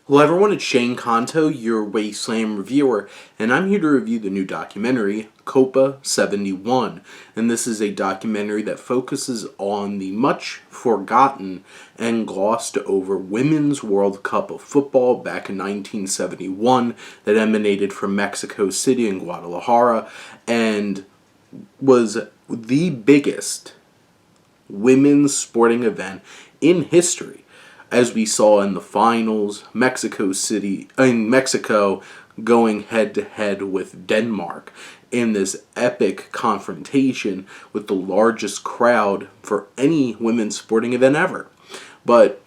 Hello everyone, it's Shane Kanto, your Wasteland reviewer, and I'm here to review the new documentary, Copa 71. And this is a documentary that focuses on the much forgotten and glossed over Women's World Cup of Football back in 1971 that emanated from Mexico City and Guadalajara and was the biggest women's sporting event in history. As we saw in the finals, Mexico going head to head with Denmark in this epic confrontation with the largest crowd for any women's sporting event ever. But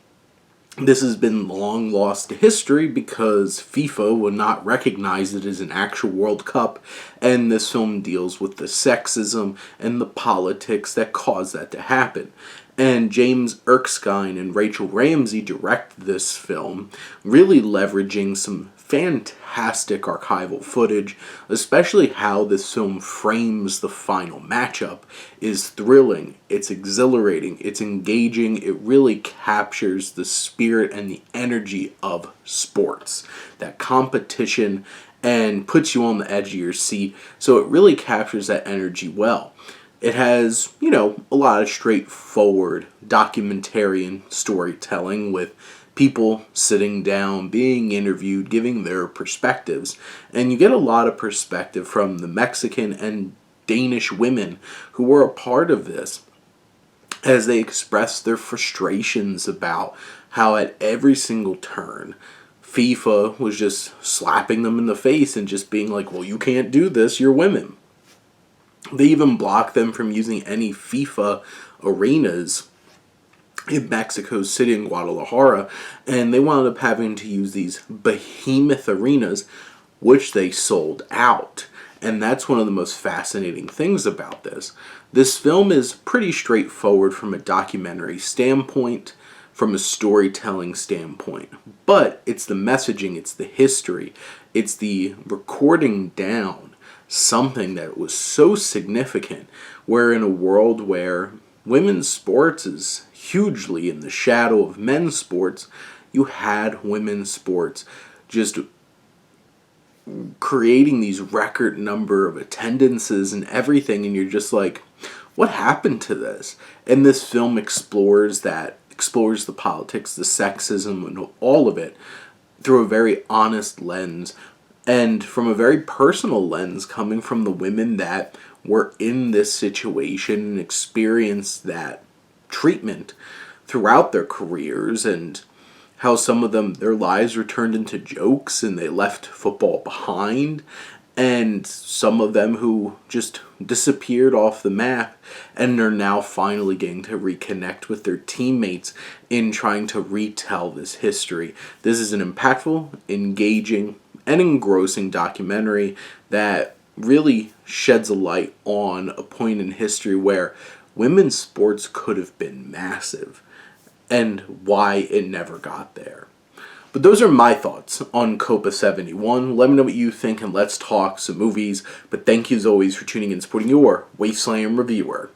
this has been long lost to history because FIFA will not recognize it as an actual World Cup, and this film deals with the sexism and the politics that caused that to happen. And James Erskine and Rachel Ramsey direct this film, really leveraging some fantastic archival footage, especially how this film frames the final matchup is thrilling, it's exhilarating, it's engaging, it really captures the spirit and the energy of sports, that competition, and puts you on the edge of your seat, so it really captures that energy well. It has, a lot of straightforward documentarian storytelling with people sitting down, being interviewed, giving their perspectives. And you get a lot of perspective from the Mexican and Danish women who were a part of this as they express their frustrations about how at every single turn FIFA was just slapping them in the face and just being like, well, you can't do this, you're women. They even blocked them from using any FIFA arenas in Mexico City and Guadalajara, and they wound up having to use these behemoth arenas, which they sold out. And that's one of the most fascinating things about this. This film is pretty straightforward from a documentary standpoint, from a storytelling standpoint, but it's the messaging, it's the history, it's the recording down something that was so significant. We're in a world where women's sports is hugely in the shadow of men's sports. You had women's sports just creating these record number of attendances and everything, and you're just like, what happened to this? And this film explores the politics, the sexism, and all of it through a very honest lens, and from a very personal lens, coming from the women that were in this situation and experienced that treatment throughout their careers, and how some of them, their lives were turned into jokes and they left football behind, and some of them who just disappeared off the map and are now finally getting to reconnect with their teammates in trying to retell this history. This is an impactful, engaging, and engrossing documentary that really sheds a light on a point in history where women's sports could have been massive and why it never got there. But those are my thoughts on Copa 71. Let me know what you think and let's talk some movies. But thank you as always for tuning in and supporting your Wasteland reviewer.